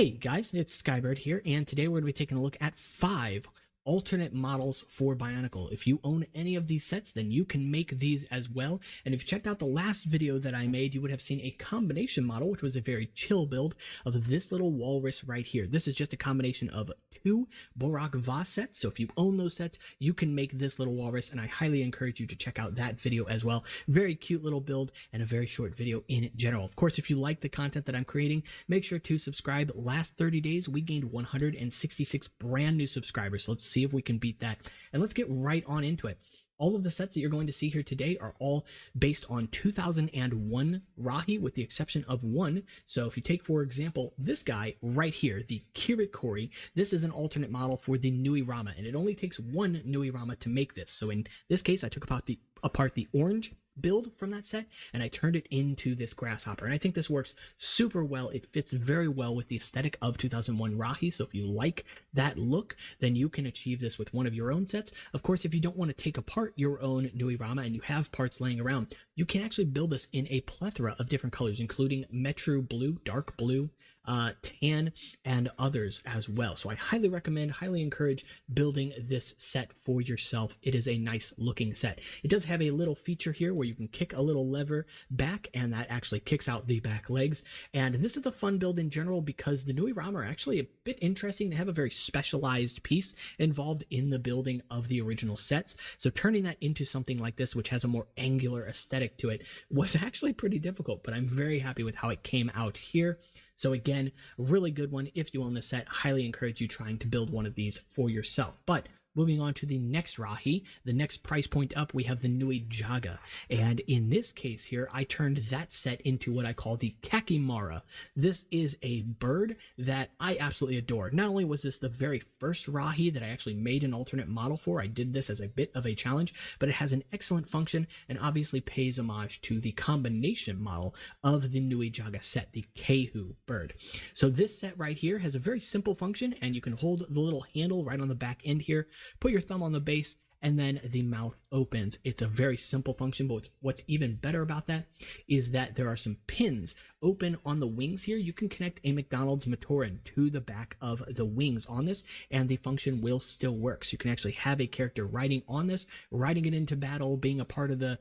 Hey guys, it's Skybird here, and today we're going to be taking a look at 5 alternate models for Bionicle. If you own any of these sets, then you can make these as well. And if you checked out the last video that I made, you would have seen a combination model, which was a very chill build of this little walrus right here. This is just a combination of 2 Borak Vase sets, so if you own those sets, you can make this little walrus, and I highly encourage you to check out that video as well. Very cute little build and a very short video in general. Of course, if you like the content that I'm creating, make sure to subscribe. Last 30 days, we gained 166 brand new subscribers, so let's see if we can beat that, and let's get right on into it. All of the sets that you're going to see here today are all based on 2001 Rahi, with the exception of one. So if you take, for example, this guy right here, the Kirikori, this is an alternate model for the Nui Rama, and it only takes one Nui Rama to make this. So in this case, I took apart the orange build from that set, and I turned it into this Grasshopper, and I think this works super well. It fits very well with the aesthetic of 2001 Rahi, so if you like that look, then you can achieve this with one of your own sets. Of course, if you don't want to take apart your own Nui Rama and you have parts laying around, you can actually build this in a plethora of different colors, including Metru Blue, Dark Blue, tan, and others as well. So I highly recommend, highly encourage building this set for yourself. It is a nice looking set. It does have a little feature here where you can kick a little lever back, and that actually kicks out the back legs. And this is a fun build in general because the Nui Rama are actually a bit interesting. They have a very specialized piece involved in the building of the original sets. So turning that into something like this, which has a more angular aesthetic to it, was actually pretty difficult, but I'm very happy with how it came out here. So again, really good one. If you own the set, highly encourage you trying to build one of these for yourself. But moving on to the next Rahi, the next price point up, we have the Nui Jaga. And in this case here, I turned that set into what I call the Khakim Mara. This is a bird that I absolutely adore. Not only was this the very first Rahi that I actually made an alternate model for, I did this as a bit of a challenge, but it has an excellent function and obviously pays homage to the combination model of the Nui Jaga set, the Kehu bird. So this set right here has a very simple function, and you can hold the little handle right on the back end here, put your thumb on the base, and then the mouth opens. It's a very simple function, but what's even better about that is that there are some pins open on the wings here. You can connect a McDonald's Matoran to the back of the wings on this, and the function will still work. So you can actually have a character riding on this, riding it into battle, being a part of the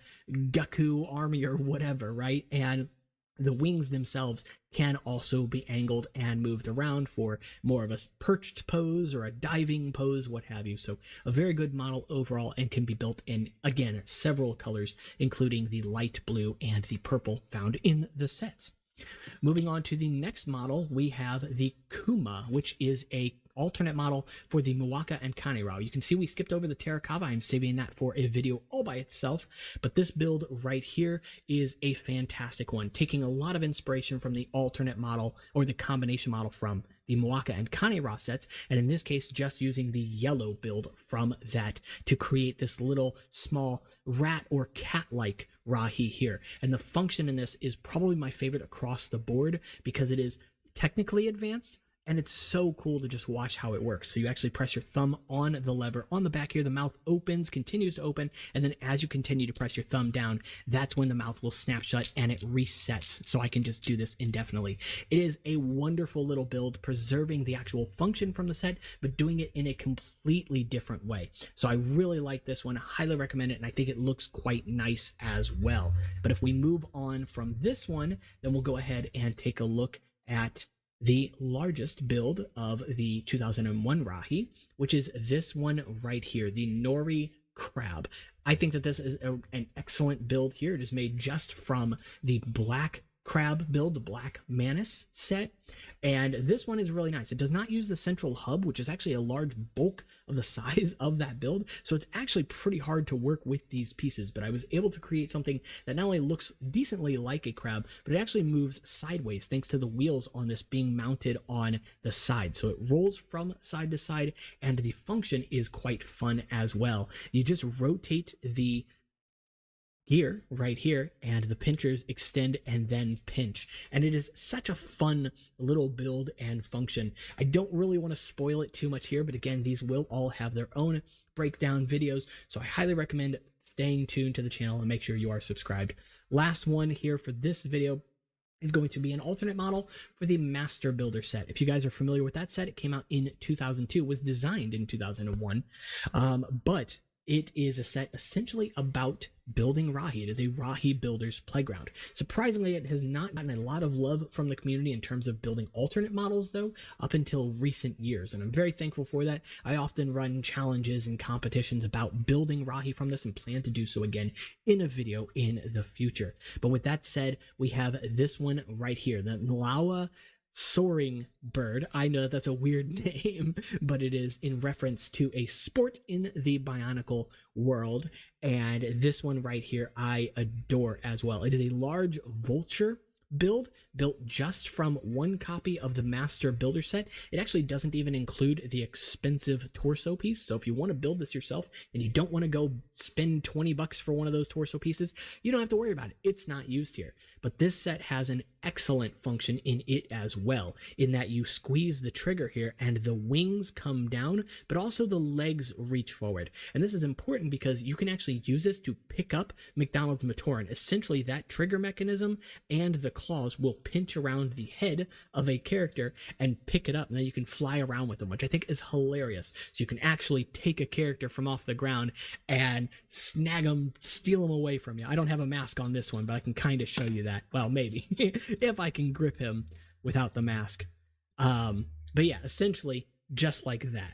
Gaku army or whatever, right? And the wings themselves can also be angled and moved around for more of a perched pose or a diving pose, what have you. So a very good model overall, and can be built in, again, several colors, including the light blue and the purple found in the sets. Moving on to the next model, we have the Kuma, which is a alternate model for the Muwaka and Kanirao. You can see we skipped over the Terakava. I'm saving that for a video all by itself, but this build right here is a fantastic one, taking a lot of inspiration from the alternate model or the combination model from the Muwaka and Kanirao sets, and in this case just using the yellow build from that to create this little small rat or cat-like Rahi here. And the function in this is probably my favorite across the board because it is technically advanced, and it's so cool to just watch how it works. So you actually press your thumb on the lever on the back here, the mouth opens, continues to open, and then as you continue to press your thumb down, that's when the mouth will snap shut and it resets. So I can just do this indefinitely. It is a wonderful little build, preserving the actual function from the set, but doing it in a completely different way. So I really like this one, highly recommend it, and I think it looks quite nice as well. But if we move on from this one, then we'll go ahead and take a look at the largest build of the 2001 Rahi, which is this one right here, the Nori Crab. I think that this is an excellent build here. It is made just from the black crab build, the black Manus set, and this one is really nice. It does not use the central hub, which is actually a large bulk of the size of that build, so it's actually pretty hard to work with these pieces, but I was able to create something that not only looks decently like a crab, but it actually moves sideways thanks to the wheels on this being mounted on the side. So it rolls from side to side, and the function is quite fun as well. You just rotate the gear right here, and the pinchers extend and then pinch, and it is such a fun little build and function. I don't really want to spoil it too much here, but again, these will all have their own breakdown videos, so I highly recommend staying tuned to the channel and make sure you are subscribed. Last one here for this video is going to be an alternate model for the Master Builder set. If you guys are familiar with that set, it came out in 2002, was designed in 2001, but it is a set essentially about building Rahi. It is a Rahi builder's playground. Surprisingly, it has not gotten a lot of love from the community in terms of building alternate models, though, up until recent years, and I'm very thankful for that. I often run challenges and competitions about building Rahi from this and plan to do so again in a video in the future. But with that said, we have this one right here, the Nlawa Soaring Bird. I know that's a weird name, but it is in reference to a sport in the Bionicle world. And this one right here, I adore as well. It is a large vulture build built just from one copy of the Master Builder set. It actually doesn't even include the expensive torso piece. So if you want to build this yourself and you don't want to go spend 20 bucks for one of those torso pieces, you don't have to worry about it. It's not used here. But this set has an excellent function in it as well, in that you squeeze the trigger here and the wings come down, but also the legs reach forward. And this is important because you can actually use this to pick up McDonald's Matoran. Essentially, that trigger mechanism and the claws will pinch around the head of a character and pick it up, and then you can fly around with them, which I think is hilarious. So you can actually take a character from off the ground and snag them, steal them away from you. I don't have a mask on this one, but I can kind of show you that. Well, maybe if I can grip him without the mask. But yeah, essentially just like that.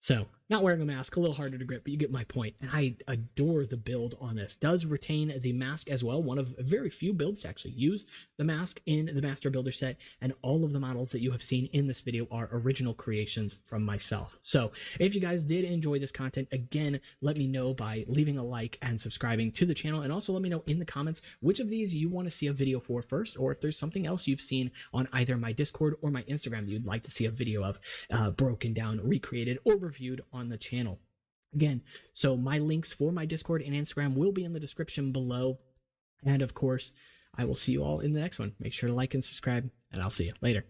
So not wearing a mask, a little harder to grip, but you get my point. And I adore the build on this. Does retain the mask as well. One of very few builds to actually use the mask in the Master Builder set. And all of the models that you have seen in this video are original creations from myself. So if you guys did enjoy this content, again, let me know by leaving a like and subscribing to the channel. And also let me know in the comments which of these you want to see a video for first, or if there's something else you've seen on either my Discord or my Instagram that you'd like to see a video of broken down, recreated, or reviewed on the channel. Again, so my links for my Discord and Instagram will be in the description below. And of course, I will see you all in the next one. Make sure to like and subscribe, and I'll see you later.